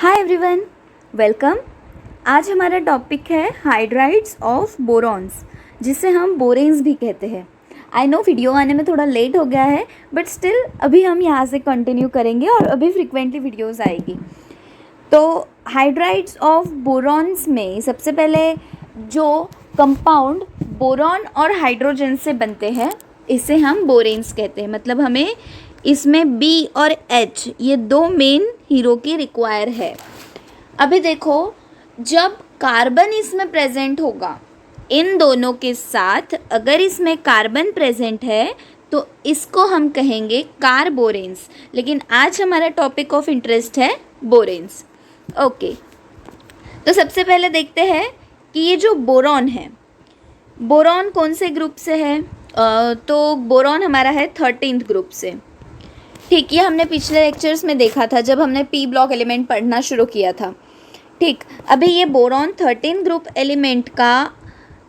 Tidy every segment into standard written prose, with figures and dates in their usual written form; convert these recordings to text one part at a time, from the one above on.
Hi everyone, welcome. आज हमारा topic है हाइड्राइड्स ऑफ बोरॉन्स, जिसे हम बोरेन्स भी कहते हैं। आई नो वीडियो आने में थोड़ा लेट हो गया है, बट स्टिल अभी हम यहाँ से कंटिन्यू करेंगे और अभी फ्रिक्वेंटली वीडियोस आएगी। तो हाइड्राइड्स ऑफ बोरॉन्स में सबसे पहले जो कंपाउंड बोरॉन और हाइड्रोजन से बनते हैं, इसे हम बोरेन्स कहते हैं। मतलब हमें इसमें B और H ये दो मेन हीरो की रिक्वायर है। अभी देखो, जब कार्बन इसमें प्रेजेंट होगा, इन दोनों के साथ अगर इसमें कार्बन प्रेजेंट है तो इसको हम कहेंगे कार्बोरेन्स। लेकिन आज हमारा टॉपिक ऑफ इंटरेस्ट है बोरेन्स। ओके, तो सबसे पहले देखते हैं कि ये जो बोरॉन है, बोरॉन कौन से ग्रुप से है। तो बोरॉन हमारा है 13th ग्रुप से। ठीक, ये हमने पिछले लेक्चर्स में देखा था जब हमने पी ब्लॉक एलिमेंट पढ़ना शुरू किया था। ठीक, अभी ये बोरॉन 13 ग्रुप एलिमेंट का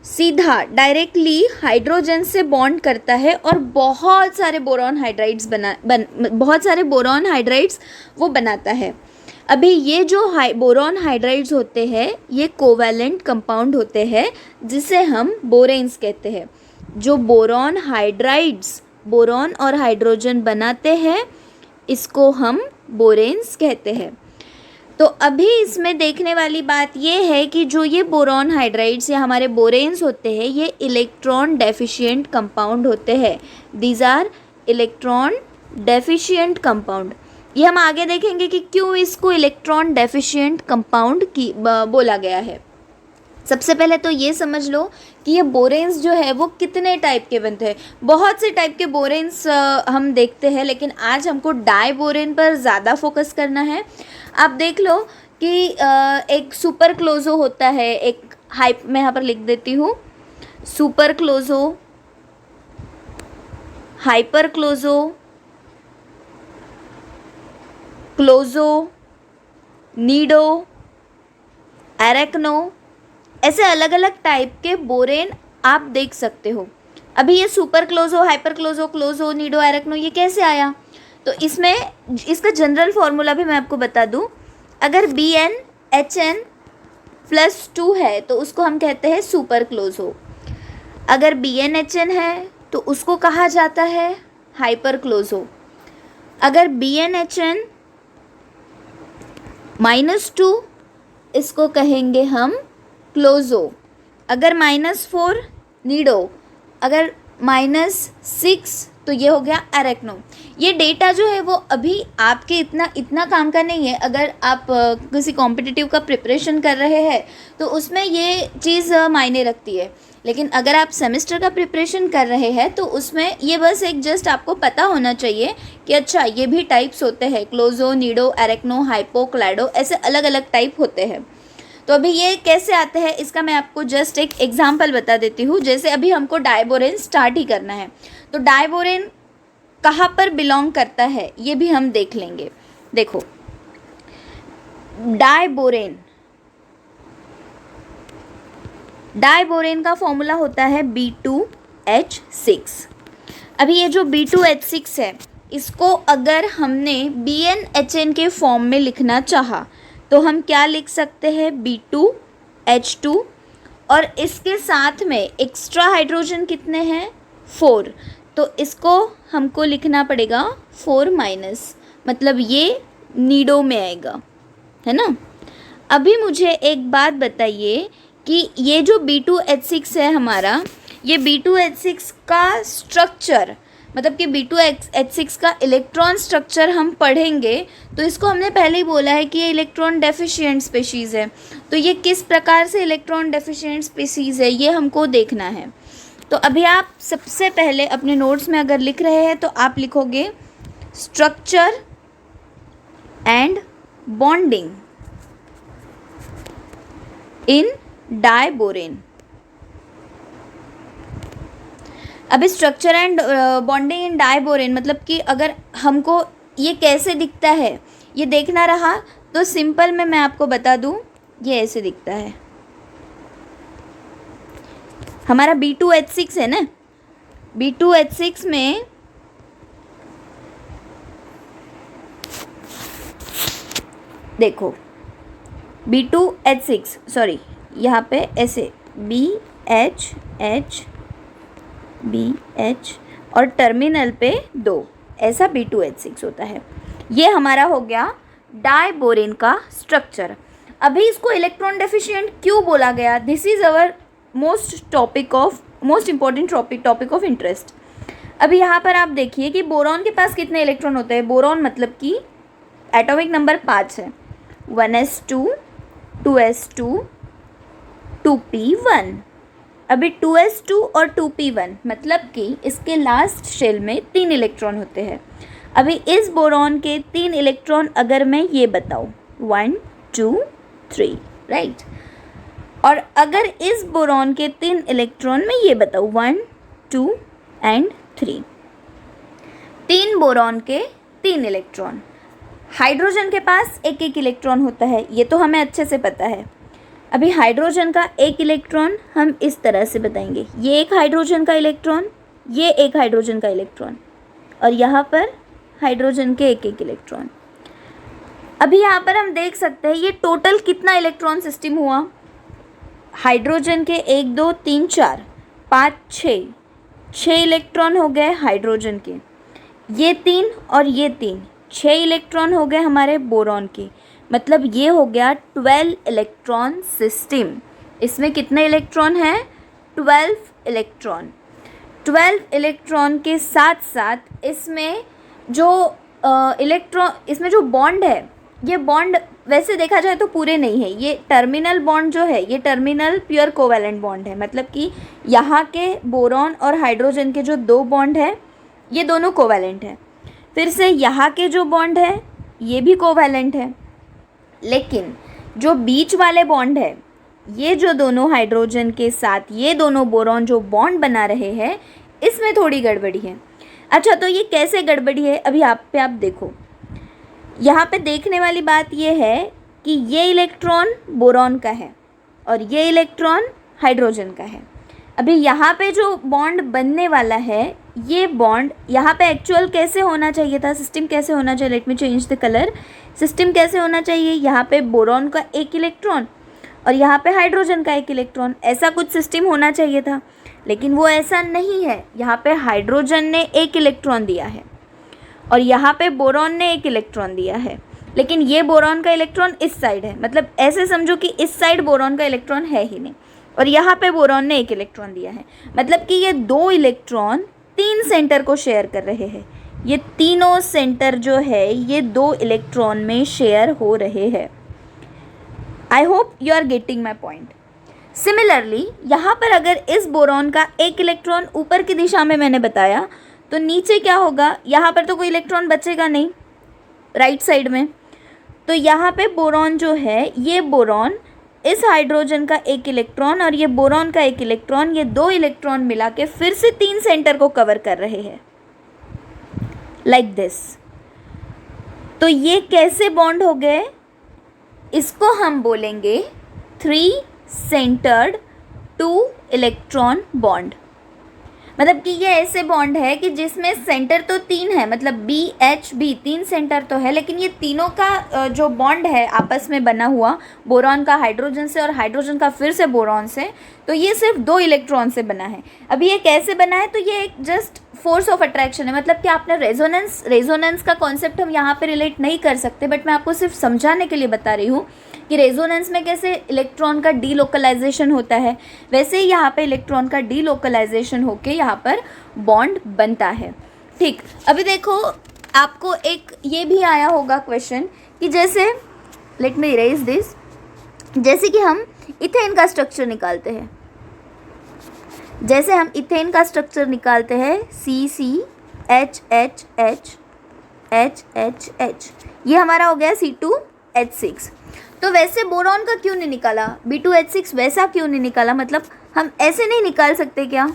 सीधा डायरेक्टली हाइड्रोजन से बॉन्ड करता है और बहुत सारे बोरॉन हाइड्राइड्स वो बनाता है। अभी ये जो बोरॉन हाइड्राइड्स होते हैं, ये कोवैलेंट कंपाउंड होते हैं, जिसे हम बोरेन्स कहते हैं। जो बोरॉन हाइड्राइड्स बोरॉन और हाइड्रोजन बनाते हैं, इसको हम बोरेन्स कहते हैं। तो अभी इसमें देखने वाली बात ये है कि जो ये बोरॉन हाइड्राइड्स या हमारे बोरेन्स होते हैं, ये इलेक्ट्रॉन डेफिशिएंट कंपाउंड होते हैं। These are electron deficient compound. ये हम आगे देखेंगे कि क्यों इसको इलेक्ट्रॉन डेफिशिएंट कंपाउंड की बोला गया है। सबसे पहले तो ये समझ लो कि ये बोरेन्स जो है वो कितने टाइप के बनते हैं। बहुत से टाइप के बोरेन्स हम देखते हैं, लेकिन आज हमको डाई बोरेन पर ज़्यादा फोकस करना है। आप देख लो कि एक सुपर क्लोजो होता है, एक हाइप मैं यहाँ पर लिख देती हूँ, सुपर क्लोजो, हाइपर क्लोजो, क्लोजो, नीडो, एरेक्नो, ऐसे अलग अलग टाइप के बोरेन आप देख सकते हो। अभी ये सुपर क्लोजो, हाइपर क्लोजो, क्लोजो, नीडो, एरेक्नो ये कैसे आया? तो इसमें इसका जनरल फॉर्मूला भी मैं आपको बता दूं। अगर BnHn+2 है तो उसको हम कहते हैं सुपर क्लोजो। अगर BnHn है तो उसको कहा जाता है हाइपर क्लोजो। अगर BnHn-2 इसको कहेंगे हम क्लोजो। अगर -4 नीडो, अगर -6 तो ये हो गया एरेक्नो। ये डेटा जो है वो अभी आपके इतना काम का नहीं है। अगर आप किसी कॉम्पिटिटिव का प्रिपरेशन कर रहे हैं तो उसमें ये चीज़ मायने रखती है। लेकिन अगर आप सेमेस्टर का प्रिपरेशन कर रहे हैं तो उसमें ये बस एक जस्ट आपको पता होना चाहिए कि अच्छा ये भी टाइप्स होते हैं, क्लोजो, नीडो, एरेक्नो, हाइपो, क्लैडो, ऐसे अलग अलग टाइप होते हैं। तो अभी ये कैसे आते हैं इसका मैं आपको जस्ट एक एग्जांपल बता देती हूँ। जैसे अभी हमको डाइबोरेन स्टार्ट ही करना है, तो डाइबोरेन कहाँ पर बिलोंग करता है ये भी हम देख लेंगे। देखो, डाइबोरेन का फॉर्मूला होता है B2H6। अभी ये जो B2H6 है, इसको अगर हमने BnHn के फॉर्म में लिखना चाहा तो हम क्या लिख सकते हैं? B2H2, और इसके साथ में एक्स्ट्रा हाइड्रोजन कितने हैं? 4। तो इसको हमको लिखना पड़ेगा 4-, मतलब ये नीडो में आएगा, है ना। अभी मुझे एक बात बताइए कि ये जो B2H6 है हमारा, ये B2H6 का स्ट्रक्चर, मतलब कि B2H6 का इलेक्ट्रॉन स्ट्रक्चर हम पढ़ेंगे तो इसको हमने पहले ही बोला है कि ये इलेक्ट्रॉन डेफिशिएंट स्पीशीज़ है। तो ये किस प्रकार से इलेक्ट्रॉन डेफिशिएंट स्पीशीज़ है ये हमको देखना है। तो अभी आप सबसे पहले अपने नोट्स में अगर लिख रहे हैं तो आप लिखोगे structure and bonding in diborane. अभी structure and bonding in diborane मतलब कि अगर हमको ये कैसे दिखता है ये देखना रहा तो सिंपल में मैं आपको बता दूं, ये ऐसे दिखता है। हमारा B2H6 है ना, B2H6 में देखो B2H6, सॉरी यहाँ पे ऐसे BH और टर्मिनल पे 2, ऐसा B2H6 होता है। ये हमारा हो गया डाइबोरेन का स्ट्रक्चर। अभी इसको इलेक्ट्रॉन डेफिशिएंट क्यों बोला गया? This is our most important topic of interest. अभी यहाँ पर आप देखिए कि बोरॉन के पास कितने इलेक्ट्रॉन होते हैं। बोरॉन मतलब कि एटॉमिक नंबर 5 है, 1s2 2s2 2p1। अभी 2s2 और 2p1 मतलब कि इसके लास्ट शेल में 3 इलेक्ट्रॉन होते हैं। अभी इस बोरॉन के 3 इलेक्ट्रॉन अगर मैं ये बताऊँ 1 2 3, राइट, और अगर इस बोरॉन के 3 इलेक्ट्रॉन मैं ये बताऊँ 1 2 एंड 3, 3 बोरॉन के 3 इलेक्ट्रॉन। हाइड्रोजन के पास एक एक इलेक्ट्रॉन होता है, ये तो हमें अच्छे से पता है। अभी हाइड्रोजन का एक इलेक्ट्रॉन हम इस तरह से बताएंगे, ये एक हाइड्रोजन का इलेक्ट्रॉन, ये एक हाइड्रोजन का इलेक्ट्रॉन, और यहाँ पर हाइड्रोजन के एक एक इलेक्ट्रॉन। अभी यहाँ पर हम देख सकते हैं ये टोटल कितना इलेक्ट्रॉन सिस्टम हुआ। हाइड्रोजन के 1 2 3 4 5 6 इलेक्ट्रॉन हो गए हाइड्रोजन के, ये 3 और ये 3, 6 इलेक्ट्रॉन हो गए हमारे बोरॉन के। मतलब ये हो गया 12 इलेक्ट्रॉन सिस्टम। इसमें कितने इलेक्ट्रॉन हैं? 12 इलेक्ट्रॉन। 12 इलेक्ट्रॉन के साथ साथ इसमें जो इसमें जो बॉन्ड है, ये बॉन्ड वैसे देखा जाए तो पूरे नहीं है। ये टर्मिनल बॉन्ड जो है, ये टर्मिनल प्योर कोवैलेंट बॉन्ड है। मतलब कि यहाँ के बोरॉन और हाइड्रोजन के जो 2 बॉन्ड है, ये दोनों कोवैलेंट है। फिर से यहाँ के जो बॉन्ड है, ये भी कोवैलेंट है। लेकिन जो बीच वाले बॉन्ड है, ये जो दोनों हाइड्रोजन के साथ ये दोनों बोरॉन जो बॉन्ड बना रहे हैं, इसमें थोड़ी गड़बड़ी है। अच्छा, तो ये कैसे गड़बड़ी है? अभी आप देखो, यहाँ पे देखने वाली बात ये है कि ये इलेक्ट्रॉन बोरॉन का है और ये इलेक्ट्रॉन हाइड्रोजन का है। अभी यहाँ पे जो बॉन्ड बनने वाला है, ये बॉन्ड यहाँ पे एक्चुअल कैसे होना चाहिए था, सिस्टम कैसे होना चाहिए, let me change the colour. System कैसे होना चाहिए, यहाँ पे बोरॉन का 1 इलेक्ट्रॉन और यहाँ पे हाइड्रोजन का 1 इलेक्ट्रॉन, ऐसा कुछ सिस्टम होना चाहिए था। लेकिन वो ऐसा नहीं है। यहाँ पे हाइड्रोजन ने 1 इलेक्ट्रॉन दिया है और यहाँ पे बोरॉन ने 1 इलेक्ट्रॉन दिया है। लेकिन ये बोरॉन का इलेक्ट्रॉन इस साइड है, मतलब ऐसे समझो कि इस साइड बोरॉन का इलेक्ट्रॉन है ही नहीं, और यहाँ पे बोरॉन ने 1 इलेक्ट्रॉन दिया है। मतलब कि ये 2 इलेक्ट्रॉन 3 सेंटर को शेयर कर रहे हैं। ये तीनों सेंटर जो है ये 2 इलेक्ट्रॉन में शेयर हो रहे हैं। I hope you are getting my point. Similarly यहाँ पर अगर इस बोरॉन का 1 इलेक्ट्रॉन ऊपर की दिशा में मैंने बताया, तो नीचे क्या होगा, यहाँ पर तो कोई इलेक्ट्रॉन बचेगा नहीं राइट साइड में। तो यहाँ पे बोरॉन जो है, ये बोरॉन इस हाइड्रोजन का 1 इलेक्ट्रॉन और ये बोरॉन का 1 इलेक्ट्रॉन, ये 2 इलेक्ट्रॉन मिला के फिर से 3 सेंटर को कवर कर रहे हैं, लाइक दिस। तो ये कैसे बॉन्ड हो गए? इसको हम बोलेंगे 3 सेंटर्ड 2 इलेक्ट्रॉन बॉन्ड। मतलब कि ये ऐसे बॉन्ड है कि जिसमें सेंटर तो 3 है, मतलब BHB 3 सेंटर तो है, लेकिन ये तीनों का जो बॉन्ड है आपस में बना हुआ, बोरॉन का हाइड्रोजन से और हाइड्रोजन का फिर से बोरॉन से, तो ये सिर्फ 2 इलेक्ट्रॉन से बना है। अभी ये कैसे बना है? तो ये एक जस्ट फोर्स ऑफ अट्रैक्शन है। मतलब कि आपने रेजोनेंस का कॉन्सेप्ट हम यहाँ पे रिलेट नहीं कर सकते, बट मैं आपको सिर्फ समझाने के लिए बता रही हूँ कि रेजोनेंस में कैसे इलेक्ट्रॉन का डीलोकलाइजेशन होता है, वैसे ही यहाँ पे इलेक्ट्रॉन का डीलोकलाइजेशन होके यहाँ पर बॉन्ड बनता है। ठीक, अभी देखो आपको एक ये भी आया होगा क्वेश्चन कि जैसे लेट मी इरेज दिस, जैसे कि हम इथेन का स्ट्रक्चर निकालते हैं, जैसे हम इथेन का स्ट्रक्चर निकालते हैं CCHHHHH, ये हमारा हो गया C2H6। तो वैसे बोरॉन का क्यों नहीं निकाला, B2H6 वैसा क्यों नहीं निकाला? मतलब हम ऐसे नहीं निकाल सकते क्या?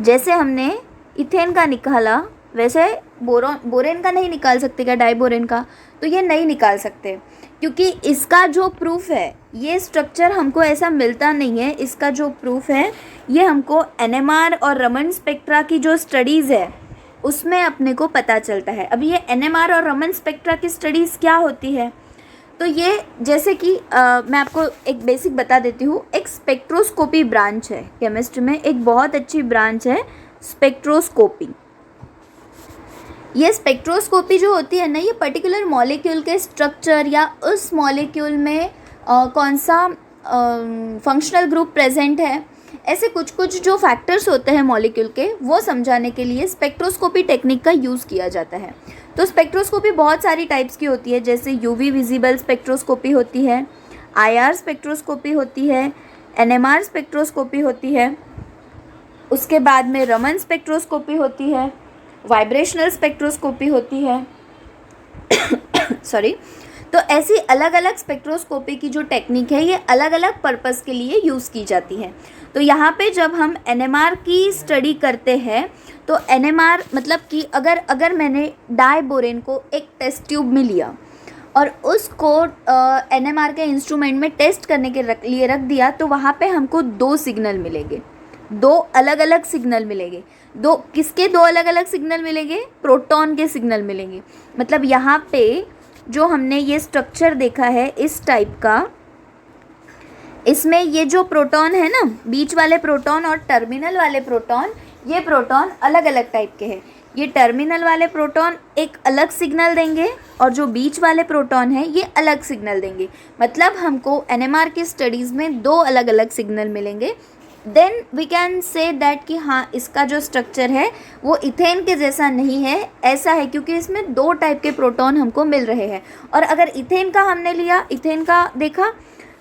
जैसे हमने इथेन का निकाला वैसे बोरेन का नहीं निकाल सकते क्या, डाइबोरेन का? तो ये नहीं निकाल सकते, क्योंकि इसका जो प्रूफ है, ये स्ट्रक्चर हमको ऐसा मिलता नहीं है। इसका जो प्रूफ है ये हमको NMR और रमन स्पेक्ट्रा की जो स्टडीज़ है उसमें अपने को पता चलता है। अब ये NMR और रमन स्पेक्ट्रा की स्टडीज़ क्या होती है? तो ये जैसे कि मैं आपको एक बेसिक बता देती हूँ, एक स्पेक्ट्रोस्कोपी ब्रांच है केमिस्ट्री में, एक बहुत अच्छी ब्रांच है स्पेक्ट्रोस्कोपी। ये स्पेक्ट्रोस्कोपी जो होती है ना, ये पर्टिकुलर मॉलिक्यूल के स्ट्रक्चर या उस मॉलिक्यूल में कौन सा फंक्शनल ग्रुप प्रेजेंट है, ऐसे कुछ कुछ जो फैक्टर्स होते हैं मॉलिक्यूल के, वो समझाने के लिए स्पेक्ट्रोस्कोपी टेक्निक का यूज़ किया जाता है। तो स्पेक्ट्रोस्कोपी बहुत सारी टाइप्स की होती है, जैसे यूवी विजिबल स्पेक्ट्रोस्कोपी होती है, आईआर स्पेक्ट्रोस्कोपी होती है, एनएमआर स्पेक्ट्रोस्कोपी होती है, उसके बाद में रमन स्पेक्ट्रोस्कोपी होती है, वाइब्रेशनल स्पेक्ट्रोस्कोपी होती है सॉरी। तो ऐसी अलग अलग स्पेक्ट्रोस्कोपी की जो टेक्निक है, ये अलग अलग पर्पस के लिए यूज़ की जाती है। तो यहाँ पे जब हम एनएमआर की स्टडी करते हैं, तो एनएमआर मतलब कि अगर मैंने डाइबोरेन को एक टेस्ट ट्यूब में लिया और उसको एनएमआर के इंस्ट्रूमेंट में टेस्ट करने के लिए रख दिया, तो वहाँ पे हमको दो सिग्नल मिलेंगे, दो अलग अलग सिग्नल मिलेंगे। दो किसके दो अलग अलग सिग्नल मिलेंगे? प्रोटॉन के सिग्नल मिलेंगे। मतलब यहाँ पे जो हमने ये स्ट्रक्चर देखा है इस टाइप का, इसमें ये जो प्रोटॉन है ना, बीच वाले प्रोटॉन और टर्मिनल वाले प्रोटॉन, ये प्रोटॉन अलग अलग टाइप के हैं। ये टर्मिनल वाले प्रोटॉन एक अलग सिग्नल देंगे और जो बीच वाले प्रोटॉन है ये अलग सिग्नल देंगे। मतलब हमको एनएमआर की स्टडीज़ में दो अलग अलग सिग्नल मिलेंगे। Then we can say that कि हाँ, इसका जो स्ट्रक्चर है वो इथेन के जैसा नहीं है, ऐसा है क्योंकि इसमें दो टाइप के प्रोटॉन हमको मिल रहे हैं। और अगर इथेन का हमने लिया, इथेन का देखा,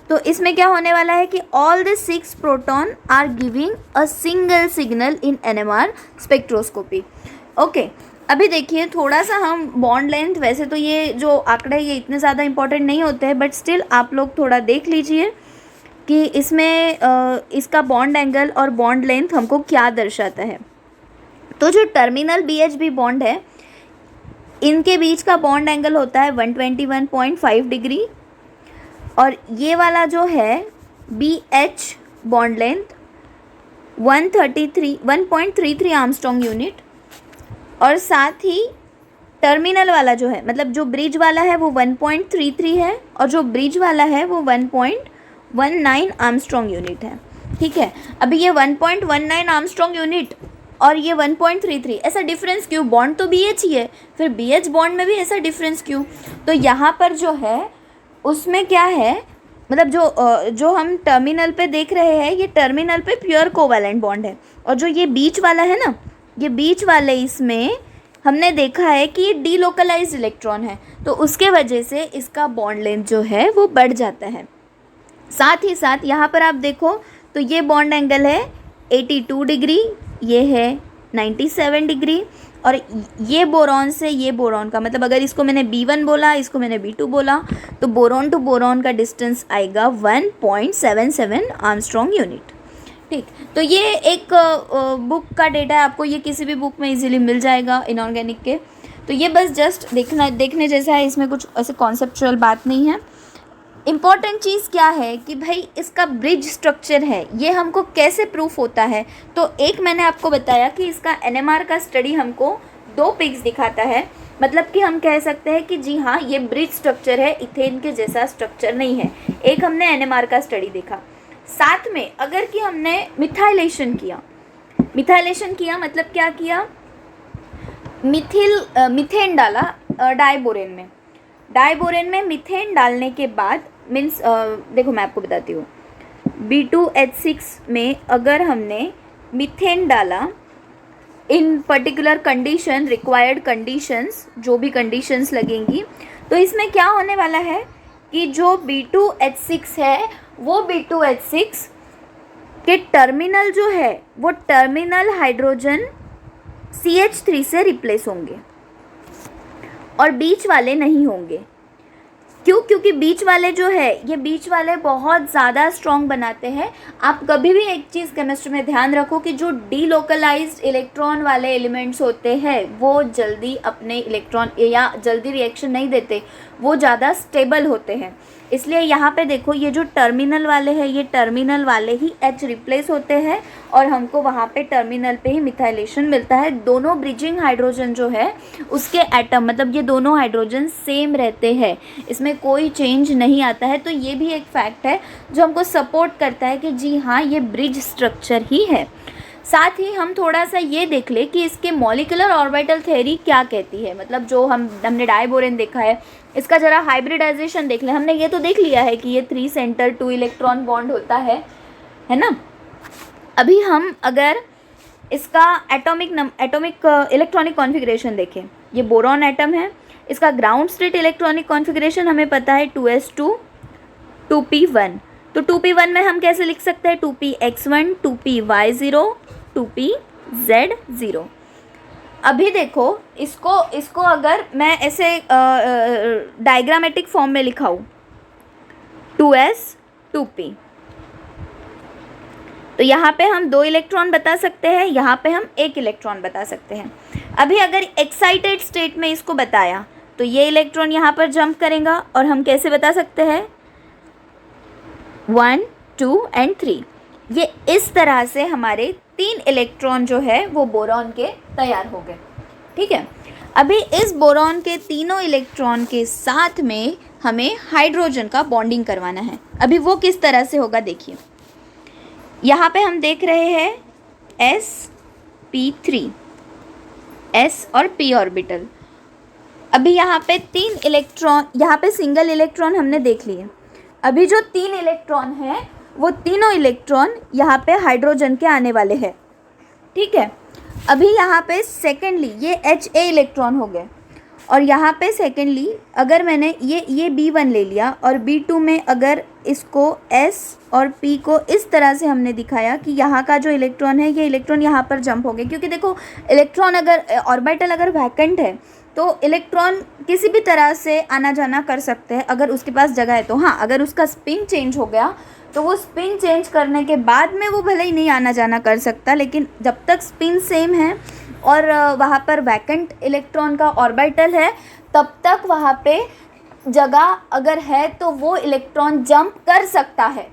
तो इसमें क्या होने वाला है कि all the 6 proton are giving a single signal in NMR spectroscopy. Okay, अभी देखिए थोड़ा सा हम बॉन्ड लेंथ, वैसे तो ये जो आंकड़े ये इतने ज़्यादा इंपॉर्टेंट नहीं होते हैं, बट स्टिल आप लोग थोड़ा देख लीजिए कि इसमें इसका बॉन्ड एंगल और बॉन्ड लेंथ हमको क्या दर्शाता है। तो जो टर्मिनल BHB बॉन्ड है, इनके बीच का बॉन्ड एंगल होता है 121.5 डिग्री, और ये वाला जो है BH bond length 1.33 Armstrong unit, और साथ ही टर्मिनल वाला जो है, मतलब जो ब्रिज वाला है वो 1.33 है, और जो ब्रिज वाला है वो 1.19 आर्मस्ट्रॉन्ग यूनिट है। ठीक है, अभी ये 1.19 आर्मस्ट्रॉन्ग यूनिट और ये 1.33, ऐसा डिफरेंस क्यों? बॉन्ड तो BH ही है, फिर BH बॉन्ड में भी ऐसा डिफरेंस क्यों? तो यहाँ पर जो है उसमें क्या है, मतलब जो हम टर्मिनल पे देख रहे हैं, ये टर्मिनल पे प्योर कोवैलेंट बॉन्ड है, और जो ये बीच वाला है ना, ये बीच वाले इसमें हमने देखा है कि ये डीलोकलाइज्ड इलेक्ट्रॉन है, तो उसके वजह से इसका बॉन्ड लेंथ जो है वो बढ़ जाता है। साथ ही साथ यहाँ पर आप देखो तो ये बॉन्ड एंगल है 82 डिग्री, ये है 97 डिग्री, और ये बोरॉन से ये बोरॉन का, मतलब अगर इसको मैंने B1 बोला, इसको मैंने B2 बोला, तो बोरॉन टू बोरॉन का डिस्टेंस आएगा 1.77 आर्मस्ट्रॉन्ग यूनिट। ठीक, तो ये एक बुक का डेटा है, आपको ये किसी भी बुक में इजीली मिल जाएगा इनऑर्गेनिक के। तो ये बस जस्ट देखने जैसा है, इसमें कुछ ऐसे कॉन्सेप्चुअल बात नहीं है। इम्पॉर्टेंट चीज़ क्या है कि भाई इसका ब्रिज स्ट्रक्चर है, ये हमको कैसे प्रूफ होता है? तो एक मैंने आपको बताया कि इसका एनएमआर का स्टडी हमको दो पिक्स दिखाता है, मतलब कि हम कह सकते हैं कि जी हाँ, ये ब्रिज स्ट्रक्चर है, इथेन के जैसा स्ट्रक्चर नहीं है। एक हमने एनएमआर का स्टडी देखा, साथ में अगर कि हमने मिथाइलेशन किया मतलब क्या किया? मीथेन डाला डाइबोरेन में मीथेन डालने के बाद मीन्स देखो मैं आपको बताती हूँ, B2H6 में अगर हमने मीथेन डाला इन पर्टिकुलर कंडीशन, रिक्वायर्ड कंडीशंस, जो भी कंडीशंस लगेंगी, तो इसमें क्या होने वाला है कि जो B2H6 है वो B2H6 के टर्मिनल जो है वो टर्मिनल हाइड्रोजन CH3 से रिप्लेस होंगे और बीच वाले नहीं होंगे। क्यों? क्योंकि बीच वाले जो है, ये बीच वाले बहुत ज़्यादा स्ट्रॉन्ग बनाते हैं। आप कभी भी एक चीज़ केमिस्ट्री में ध्यान रखो कि जो डीलोकलाइज्ड इलेक्ट्रॉन वाले एलिमेंट्स होते हैं वो जल्दी अपने इलेक्ट्रॉन या जल्दी रिएक्शन नहीं देते, वो ज़्यादा स्टेबल होते हैं। इसलिए यहाँ पे देखो ये जो टर्मिनल वाले हैं ये टर्मिनल वाले ही H रिप्लेस होते हैं और हमको वहाँ पे टर्मिनल पे ही मिथाइलेशन मिलता है। दोनों ब्रिजिंग हाइड्रोजन जो है उसके एटम मतलब ये दोनों हाइड्रोजन सेम रहते हैं, इसमें कोई चेंज नहीं आता है। तो ये भी एक फैक्ट है जो हमको सपोर्ट करता है कि जी हाँ ये ब्रिज स्ट्रक्चर ही है। साथ ही हम थोड़ा सा ये देख ले कि इसके मॉलिक्यूलर ऑर्बिटल थ्योरी क्या कहती है, मतलब जो हमने डाइबोरेन देखा है इसका ज़रा हाइब्रिडाइजेशन देख ले। हमने ये तो देख लिया है कि ये 3 सेंटर 2 इलेक्ट्रॉन बॉन्ड होता है ना। अभी हम अगर इसका एटॉमिक इलेक्ट्रॉनिक कॉन्फ़िगरेशन देखें, ये बोरॉन एटम है, इसका ग्राउंड स्टेट इलेक्ट्रॉनिक कॉन्फ़िगरेशन हमें पता है 2s2 2p1। तो 2p1 में हम कैसे लिख सकते हैं 2px1 2py0 2pz0। अभी देखो इसको अगर मैं ऐसे डायग्रामेटिक फॉर्म में लिखाऊं 2s 2p, तो यहाँ पे हम 2 इलेक्ट्रॉन बता सकते हैं, यहाँ पे हम 1 इलेक्ट्रॉन बता सकते हैं। अभी अगर एक्साइटेड स्टेट में इसको बताया तो ये इलेक्ट्रॉन यहाँ पर जंप करेगा और हम कैसे बता सकते हैं 1 2 एंड 3। ये इस तरह से हमारे 3 इलेक्ट्रॉन जो है वो बोरॉन के तैयार हो गए। ठीक है, अभी इस बोरॉन के तीनों इलेक्ट्रॉन के साथ में हमें हाइड्रोजन का बॉन्डिंग करवाना है। अभी वो किस तरह से होगा देखिए, यहाँ पे हम देख रहे हैं sp3 s और p ऑर्बिटल। अभी यहाँ पे 3 इलेक्ट्रॉन, यहाँ पे सिंगल इलेक्ट्रॉन हमने देख लिए। अभी जो 3 इलेक्ट्रॉन हैं वो तीनों इलेक्ट्रॉन यहाँ पे हाइड्रोजन के आने वाले हैं। ठीक है, अभी यहाँ पे सेकेंडली ये Ha इलेक्ट्रॉन हो गए और यहाँ पे सेकेंडली अगर मैंने ये B1 ले लिया और B2 में अगर इसको S और P को इस तरह से हमने दिखाया कि यहाँ का जो इलेक्ट्रॉन है ये इलेक्ट्रॉन यहाँ पर जंप हो गए, क्योंकि देखो इलेक्ट्रॉन अगर ऑर्बिटल अगर वैकेंट है तो इलेक्ट्रॉन किसी भी तरह से आना जाना कर सकते हैं अगर उसके पास जगह है तो। हाँ, अगर उसका स्पिन चेंज हो गया तो वो स्पिन चेंज करने के बाद में वो भले ही नहीं आना जाना कर सकता, लेकिन जब तक स्पिन सेम है और वहाँ पर वैकेंट इलेक्ट्रॉन का ऑर्बिटल है तब तक वहाँ पे जगह अगर है तो वो इलेक्ट्रॉन जंप कर सकता है।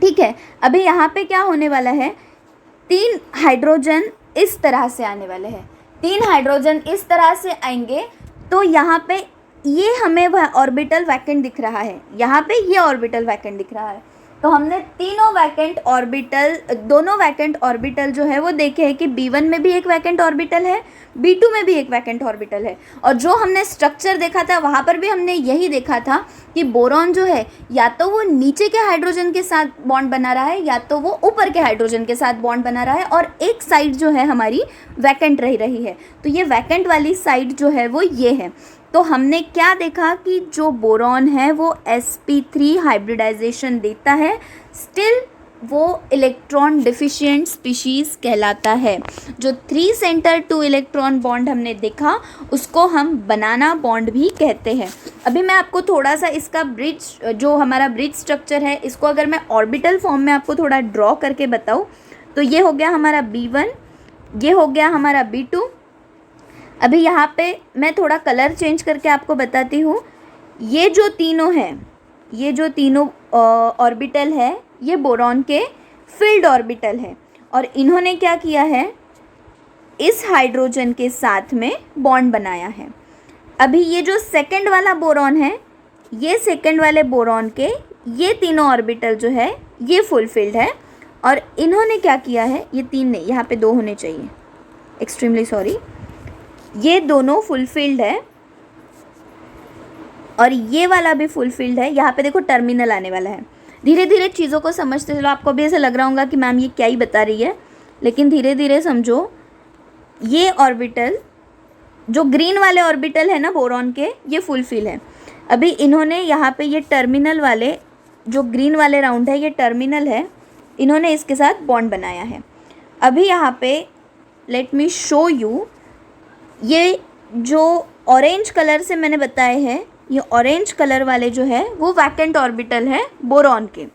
ठीक है, अभी यहाँ पे क्या होने वाला है 3 हाइड्रोजन इस तरह से आने वाले हैं। 3 हाइड्रोजन इस तरह से आएंगे तो यहाँ पे ये हमें वह ऑर्बिटल वैकेंट दिख रहा है, यहाँ पे ये ऑर्बिटल वैकेंट दिख रहा है। तो हमने दोनों वैकेंट ऑर्बिटल जो है वो देखे हैं कि B1 में भी एक वैकेंट ऑर्बिटल है, B2 में भी एक वैकेंट ऑर्बिटल है। और जो हमने स्ट्रक्चर देखा था वहाँ पर भी हमने यही देखा था कि बोरॉन जो है या तो वो नीचे के हाइड्रोजन के साथ बॉन्ड बना रहा है या तो वो ऊपर के हाइड्रोजन के साथ बॉन्ड बना रहा है और एक साइड जो है हमारी वैकेंट रह रही है। तो ये वैकेंट वाली साइड जो है वो ये है। तो हमने क्या देखा कि जो बोरॉन है वो sp3 हाइब्रिडाइजेशन देता है, स्टिल वो इलेक्ट्रॉन डिफिशिएंट स्पीशीज़ कहलाता है। जो 3 सेंटर 2 इलेक्ट्रॉन बॉन्ड हमने देखा उसको हम बनाना बॉन्ड भी कहते हैं। अभी मैं आपको थोड़ा सा इसका जो हमारा ब्रिज स्ट्रक्चर है इसको अगर मैं ऑर्बिटल फॉर्म में आपको थोड़ा ड्रॉ करके बताऊँ तो ये हो गया हमारा B1, ये हो गया हमारा B2। अभी यहाँ पे मैं थोड़ा कलर चेंज करके आपको बताती हूँ। ये जो तीनों ऑर्बिटल है ये बोरॉन के फील्ड ऑर्बिटल है और इन्होंने क्या किया है इस हाइड्रोजन के साथ में बॉन्ड बनाया है। अभी ये जो सेकंड वाला बोरॉन है ये सेकंड वाले बोरॉन के ये तीनों ऑर्बिटल जो है ये फुलफिल्ड है और इन्होंने क्या किया है, ये 3 नहीं, यहाँ पे 2 होने चाहिए, एक्सट्रीमली सॉरी, ये दोनों फुलफिल्ड है और ये वाला भी फुलफिल्ड है। यहाँ पे देखो टर्मिनल आने वाला है। धीरे धीरे चीज़ों को समझते चलो, आपको भी ऐसा लग रहा होगा कि मैम ये क्या ही बता रही है, लेकिन धीरे धीरे समझो। ये ऑर्बिटल जो ग्रीन वाले ऑर्बिटल है ना बोरॉन के ये फुलफिल है। अभी इन्होंने यहाँ पे ये टर्मिनल वाले जो ग्रीन वाले राउंड है ये टर्मिनल है, इन्होंने इसके साथ बॉन्ड बनाया है। अभी यहाँ पे लेट मी शो यू, ये जो ऑरेंज कलर से मैंने बताए हैं ये ऑरेंज कलर वाले जो है वो वैकेंट ऑर्बिटल है बोरॉन के।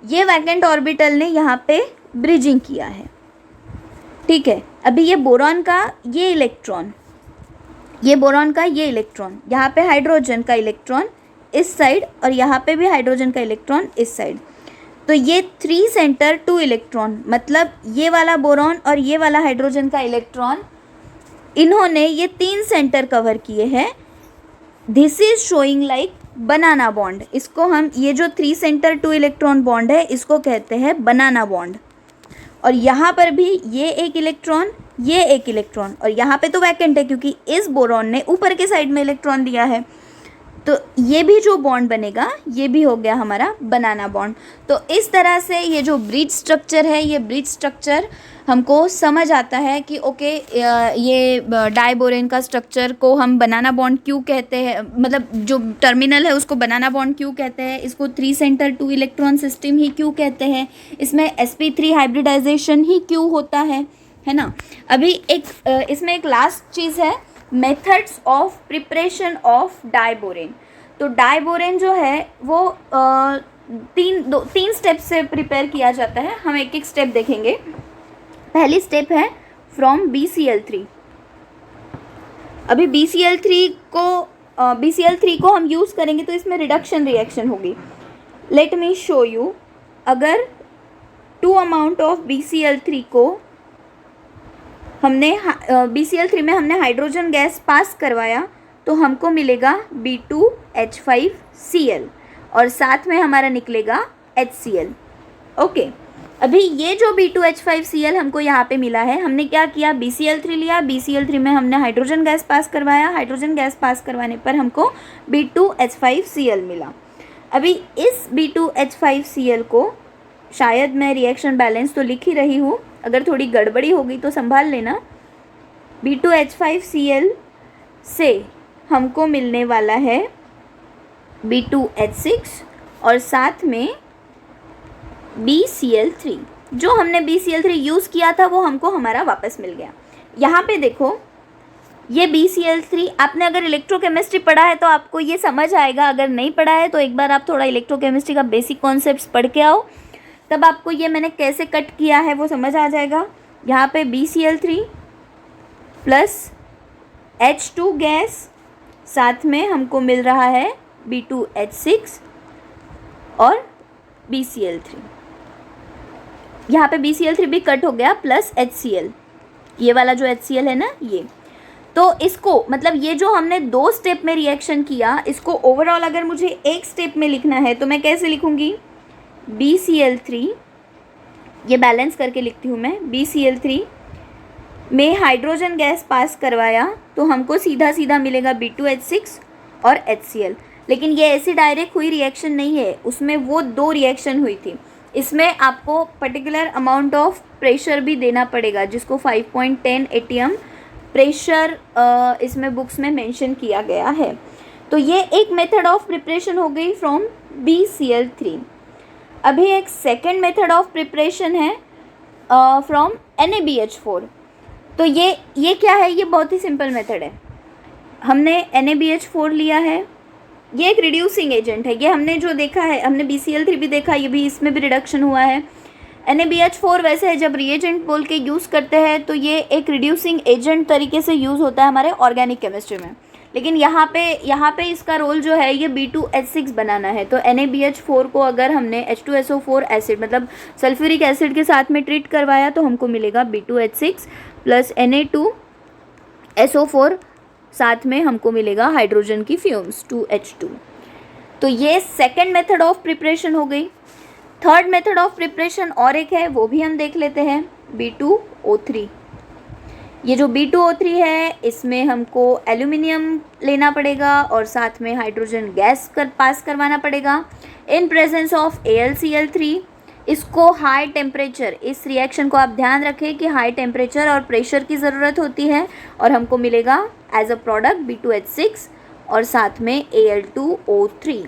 ये वैकेंट ऑर्बिटल ने यहाँ पे ब्रिजिंग किया है। ठीक है, अभी ये बोरॉन का ये इलेक्ट्रॉन, यहाँ पे हाइड्रोजन का इलेक्ट्रॉन इस साइड और यहाँ पे भी हाइड्रोजन का इलेक्ट्रॉन इस साइड। तो ये 3 सेंटर 2 इलेक्ट्रॉन, मतलब ये वाला बोरॉन और ये वाला हाइड्रोजन का इलेक्ट्रॉन, इन्होंने ये 3 सेंटर कवर किए हैं। This is showing like banana bond. इसको हम, ये जो 3 सेंटर 2 इलेक्ट्रॉन बॉन्ड है, इसको कहते हैं बनाना बॉन्ड। और यहाँ पर भी ये एक इलेक्ट्रॉन, ये एक इलेक्ट्रॉन, और यहाँ पे तो वैकेंट है क्योंकि इस बोरॉन ने ऊपर के साइड में इलेक्ट्रॉन दिया है। तो ये भी जो बॉन्ड बनेगा ये भी हो गया हमारा बनाना बॉन्ड। तो इस तरह से ये जो ब्रिज स्ट्रक्चर है, ये ब्रिज स्ट्रक्चर हमको समझ आता है कि ओके, ये डाइबोरेन का स्ट्रक्चर को हम बनाना बॉन्ड क्यों कहते हैं, मतलब जो टर्मिनल है उसको बनाना बॉन्ड क्यों कहते हैं, इसको 3 सेंटर 2 इलेक्ट्रॉन सिस्टम ही क्यों कहते हैं, इसमें sp3 हाइब्रिडाइजेशन ही क्यों होता है ना। अभी एक इसमें एक लास्ट चीज़ है, methods of preparation of diborane. तो डाइबोरेन जो है वो 3 स्टेप से प्रिपेयर किया जाता है। हम एक एक स्टेप देखेंगे। पहली स्टेप है फ्रॉम BCl3। अभी BCl3 को हम यूज़ करेंगे तो इसमें रिडक्शन रिएक्शन होगी। Let me show you. अगर 2 अमाउंट ऑफ BCl3 को हमने BCl3 में हमने हाइड्रोजन गैस पास करवाया तो हमको मिलेगा B2H5Cl और साथ में हमारा निकलेगा HCl। ओके, अभी ये जो B2H5Cl हमको यहाँ पे मिला है, हमने क्या किया, BCl3 लिया, BCl3 में हमने हाइड्रोजन गैस पास करवाया, हाइड्रोजन गैस पास करवाने पर हमको B2H5Cl मिला। अभी इस B2H5Cl को, शायद मैं रिएक्शन बैलेंस तो लिख ही रही हूँ, अगर थोड़ी गड़बड़ी होगी तो संभाल लेना। B2H5Cl से हमको मिलने वाला है B2H6 और साथ में BCl3। जो हमने BCl3 यूज़ किया था वो हमको हमारा वापस मिल गया। यहाँ पे देखो, ये BCl3, आपने अगर इलेक्ट्रोकेमिस्ट्री पढ़ा है तो आपको ये समझ आएगा, अगर नहीं पढ़ा है तो एक बार आप थोड़ा इलेक्ट्रोकेमिस्ट्री का बेसिक कॉन्सेप्ट्स पढ़ के आओ, तब आपको ये मैंने कैसे कट किया है वो समझ आ जाएगा। यहाँ पे BCl3 प्लस H2 गैस, साथ में हमको मिल रहा है B2H6 और BCl3। यहाँ पे BCl3 भी कट हो गया प्लस HCl, ये वाला जो HCl है ना ये। तो इसको, मतलब ये जो हमने 2 स्टेप में रिएक्शन किया, इसको ओवरऑल अगर मुझे एक स्टेप में लिखना है तो मैं कैसे लिखूँगी, BCl3, ये बैलेंस करके लिखती हूँ मैं, BCl3 में हाइड्रोजन गैस पास करवाया तो हमको सीधा सीधा मिलेगा B2H6 और HCl। लेकिन ये ऐसी डायरेक्ट हुई रिएक्शन नहीं है, उसमें वो 2 रिएक्शन हुई थी। इसमें आपको पर्टिकुलर अमाउंट ऑफ प्रेशर भी देना पड़ेगा, जिसको 5.10 atm प्रेशर इसमें बुक्स में मेंशन किया गया है। तो ये एक मेथड ऑफ प्रिपरेशन हो गई फ्रॉम BCl3। अभी एक सेकेंड मेथड ऑफ प्रिपरेशन है फ्रॉम NaBH4। तो ये क्या है, ये बहुत ही सिंपल मेथड है। हमने NaBH4 लिया है, ये एक रिड्यूसिंग एजेंट है। ये हमने जो देखा है, हमने BCl3 भी देखा, ये भी, इसमें भी रिडक्शन हुआ है। NaBH4 वैसे है, जब रिएजेंट बोल के यूज़ करते हैं तो ये एक रिड्यूसिंग एजेंट तरीके से यूज़ होता है हमारे ऑर्गेनिक केमिस्ट्री में। लेकिन यहाँ पे इसका रोल जो है ये B2H6 बनाना है। तो NaBH4 को अगर हमने H2SO4 एसिड, मतलब सल्फ्यूरिक एसिड के साथ में ट्रीट करवाया तो हमको मिलेगा B2H6 प्लस Na2SO4, साथ में हमको मिलेगा हाइड्रोजन की फ्यूम्स 2H2। तो ये सेकेंड मेथड ऑफ प्रिपरेशन हो गई। थर्ड मेथड ऑफ प्रिपरेशन और एक है, वो भी हम देख लेते हैं, B2O3। ये जो B2O3 है, इसमें हमको एल्यूमिनियम लेना पड़ेगा और साथ में हाइड्रोजन गैस पास करवाना पड़ेगा इन प्रेजेंस ऑफ AlCl3। इसको हाई टेम्परेचर, इस रिएक्शन को आप ध्यान रखें कि हाई टेम्परेचर और प्रेशर की ज़रूरत होती है और हमको मिलेगा एज अ प्रोडक्ट B2H6 और साथ में Al2O3।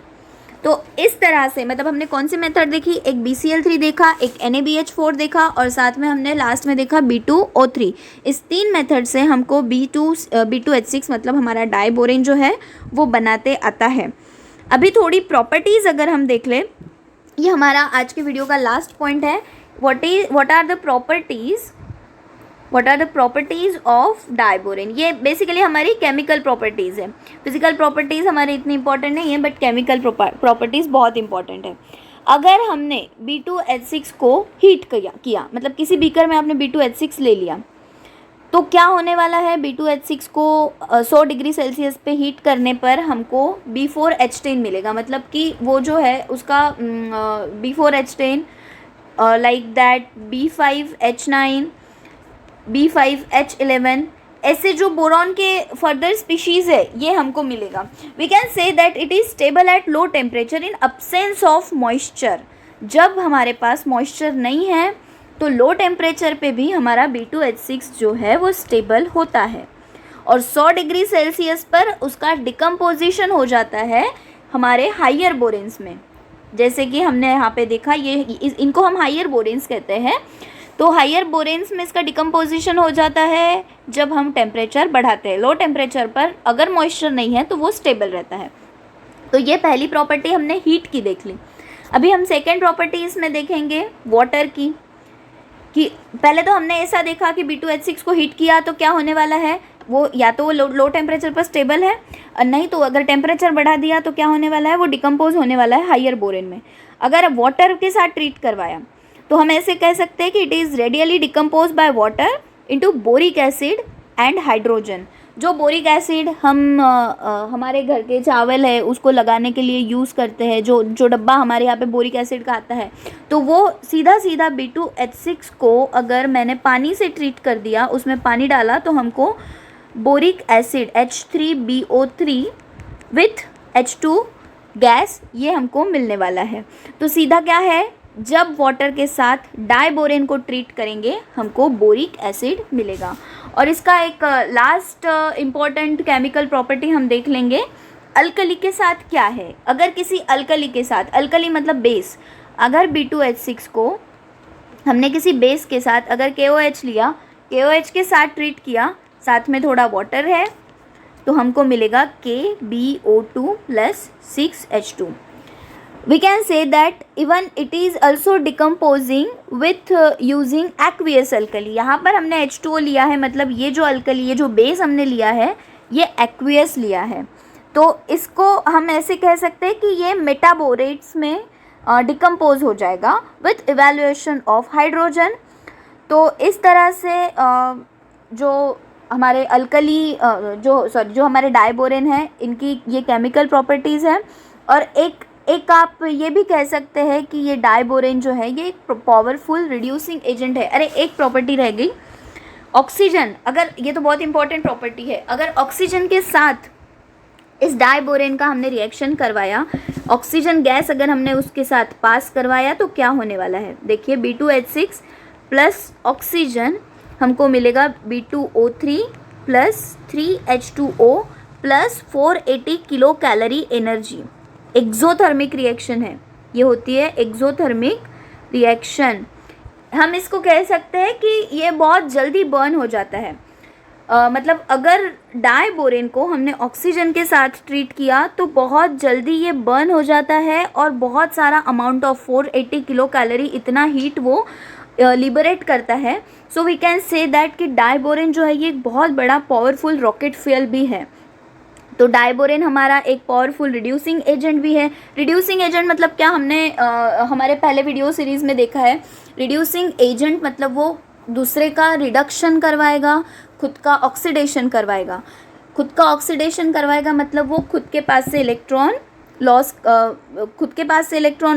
तो इस तरह से, मतलब हमने कौन सी मेथड देखी, एक BCl3 देखा, एक NaBH4 देखा और साथ में हमने लास्ट में देखा B2O3। इस 3 मेथड से हमको B2H6 मतलब हमारा डाइबोरेन जो है वो बनाते आता है। अभी थोड़ी प्रॉपर्टीज़ अगर हम देख लें, ये हमारा आज के वीडियो का लास्ट पॉइंट है। What are the properties what are the properties of diborane. ये बेसिकली हमारी केमिकल प्रॉपर्टीज़ है, फिजिकल प्रॉपर्टीज़ हमारी इतनी इंपॉर्टेंट नहीं है, बट केमिकल प्रॉपर्टीज़ बहुत इंपॉर्टेंट है। अगर हमने B2H6 को हीट किया मतलब किसी बीकर में आपने B2H6 ले लिया, तो क्या होने वाला है, B2H6 को 100 डिग्री सेल्सियस पे हीट करने पर हमको B4H10 मिलेगा। मतलब कि वो जो है उसका B4H10 like that B5H9, B5H11, ऐसे जो बोरॉन के फर्दर स्पीशीज़ है ये हमको मिलेगा। We can say that it is stable at low temperature in absence of moisture. जब हमारे पास मॉइस्चर नहीं है तो लो टेम्परेचर पे भी हमारा B2H6 जो है वो स्टेबल होता है, और 100 डिग्री सेल्सियस पर उसका डिकम्पोजिशन हो जाता है हमारे हायर बोरेंस में। जैसे कि हमने यहाँ पे देखा, इनको हम हायर बोरेंस कहते हैं। तो हायर बोरेंस में इसका डिकम्पोजिशन हो जाता है जब हम टेम्परेचर बढ़ाते हैं। लो टेम्परेचर पर अगर मॉइस्चर नहीं है तो वो स्टेबल रहता है। तो ये पहली प्रॉपर्टी हमने हीट की देख ली। अभी हम सेकेंड प्रॉपर्टी इसमें देखेंगे वाटर की, कि पहले तो हमने ऐसा देखा कि B2H6 को हीट किया तो क्या होने वाला है, वो या तो वो लो टेम्परेचर पर स्टेबल है, और नहीं तो अगर टेम्परेचर बढ़ा दिया तो क्या होने वाला है, वो डिकम्पोज होने वाला है हायर बोरेन में। अगर वाटर के साथ ट्रीट करवाया तो हम ऐसे कह सकते हैं कि it is radially decompose by water into boric acid and hydrogen. जो बोरिक एसिड हम हमारे घर के चावल है उसको लगाने के लिए यूज़ करते हैं, जो डब्बा हमारे यहाँ पे बोरिक एसिड का आता है, तो वो सीधा B2H6 को अगर मैंने पानी से ट्रीट कर दिया, उसमें पानी डाला, तो हमको boric acid H3BO3 with H2 gas ये हमको मिलने वाला है। तो सीधा क्या है, जब वाटर के साथ डाइबोरेन को ट्रीट करेंगे हमको बोरिक एसिड मिलेगा। और इसका एक लास्ट इम्पॉर्टेंट केमिकल प्रॉपर्टी हम देख लेंगे, अल्कली के साथ क्या है। अगर किसी अल्कली के साथ, अल्कली मतलब बेस, अगर B2H6 को हमने किसी बेस के साथ अगर KOH लिया, KOH के साथ ट्रीट किया, साथ में थोड़ा वाटर है, तो हमको मिलेगा KBO2 + 6H2। We can say that even it is also decomposing with using aqueous alkali। यहाँ पर हमने H2O लिया है, मतलब ये जो अल्कली, ये जो बेस हमने लिया है ये एक्वियस लिया है। तो इसको हम ऐसे कह सकते हैं कि ये मेटाबोरेट्स में डिकम्पोज हो जाएगा विथ इवेल्युएशन ऑफ हाइड्रोजन। तो इस तरह से जो हमारे अल्कली जो हमारे डाइबोरेन है, इनकी ये केमिकल प्रॉपर्टीज़ है। और एक आप ये भी कह सकते हैं कि ये डाइबोरेन जो है ये एक पावरफुल रिड्यूसिंग एजेंट है। अरे एक प्रॉपर्टी रह गई, ऑक्सीजन। अगर ये तो बहुत इंपॉर्टेंट प्रॉपर्टी है, अगर ऑक्सीजन के साथ इस डाइबोरेन का हमने रिएक्शन करवाया, ऑक्सीजन गैस अगर हमने उसके साथ पास करवाया, तो क्या होने वाला है, देखिए B2H6 प्लस ऑक्सीजन हमको मिलेगा B2O3 plus 3H2O plus 480 kilo calorie energy. Exothermic reaction है, ये होती है एक्सोथर्मिक रिएक्शन। हम इसको कह सकते हैं कि ये बहुत जल्दी बर्न हो जाता है। मतलब अगर डाइबोरेन को हमने ऑक्सीजन के साथ ट्रीट किया तो बहुत जल्दी ये बर्न हो जाता है, और बहुत सारा अमाउंट ऑफ 480 किलो कैलोरी, इतना हीट वो लिबरेट करता है। So we can say that कि डाइबोरेन जो है ये एक बहुत बड़ा पावरफुल रॉकेट फ्यूल भी है। तो डाइबोरेन हमारा एक पावरफुल रिड्यूसिंग एजेंट भी है। रिड्यूसिंग एजेंट मतलब क्या, हमने हमारे पहले वीडियो सीरीज़ में देखा है। रिड्यूसिंग एजेंट मतलब वो दूसरे का रिडक्शन करवाएगा, खुद का ऑक्सीडेशन करवाएगा। खुद का ऑक्सीडेशन करवाएगा मतलब वो खुद के पास से इलेक्ट्रॉन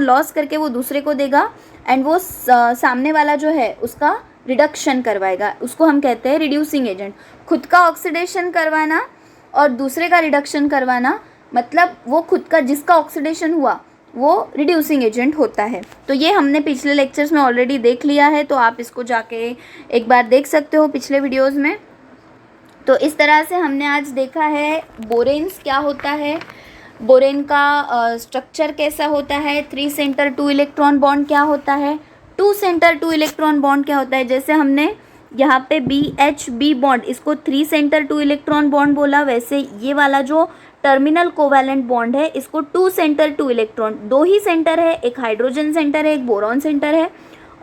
लॉस करके वो दूसरे को देगा, एंड वो सामने वाला जो है उसका रिडक्शन करवाएगा। उसको हम कहते हैं रिड्यूसिंग एजेंट। खुद का ऑक्सीडेशन करवाना और दूसरे का रिडक्शन करवाना, मतलब वो खुद का जिसका ऑक्सीडेशन हुआ वो रिड्यूसिंग एजेंट होता है। तो ये हमने पिछले लेक्चर्स में ऑलरेडी देख लिया है, तो आप इसको जाके एक बार देख सकते हो पिछले वीडियोस में। तो इस तरह से हमने आज देखा है बोरेन्स क्या होता है, बोरेन का स्ट्रक्चर कैसा होता है, 3 सेंटर 2 इलेक्ट्रॉन बॉन्ड क्या होता है, 2 सेंटर 2 इलेक्ट्रॉन बॉन्ड क्या होता है। जैसे हमने यहाँ पे BHB बॉन्ड, इसको 3 सेंटर 2 इलेक्ट्रॉन बॉन्ड बोला, वैसे ये वाला जो टर्मिनल कोवैलेंट बॉन्ड है इसको 2 सेंटर 2 इलेक्ट्रॉन, 2 ही सेंटर है, एक हाइड्रोजन सेंटर है, एक बोरॉन सेंटर है,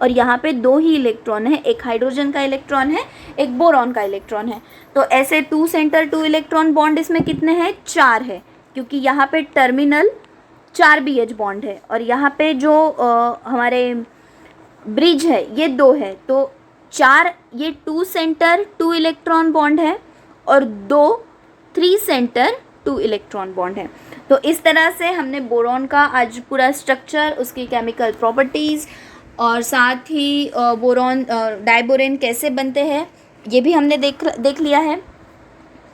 और यहाँ पे 2 ही इलेक्ट्रॉन है, एक हाइड्रोजन का इलेक्ट्रॉन है, एक बोरॉन का इलेक्ट्रॉन है। तो ऐसे 2 सेंटर 2 इलेक्ट्रॉन बॉन्ड इसमें कितने हैं, 4 है, क्योंकि यहाँ पे टर्मिनल 4 BH बॉन्ड है और यहाँ पे जो हमारे ब्रिज है ये 2 है, तो 4 ये 2 सेंटर 2 इलेक्ट्रॉन बॉन्ड है और 2 3 सेंटर 2 इलेक्ट्रॉन बॉन्ड है। तो इस तरह से हमने बोरॉन का आज पूरा स्ट्रक्चर, उसकी केमिकल प्रॉपर्टीज़ और साथ ही बोरॉन डाइबोरेन कैसे बनते हैं ये भी हमने देख लिया है।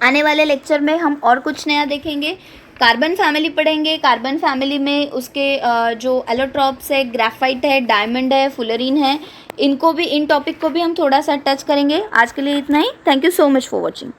आने वाले लेक्चर में हम और कुछ नया देखेंगे, कार्बन फैमिली पढ़ेंगे। कार्बन फैमिली में उसके जो एलोट्रॉप्स है, ग्राफाइट है, डायमंड है, फुलरीन है, इन टॉपिक को भी हम थोड़ा सा टच करेंगे। आज के लिए इतना ही। Thank you so much for watching.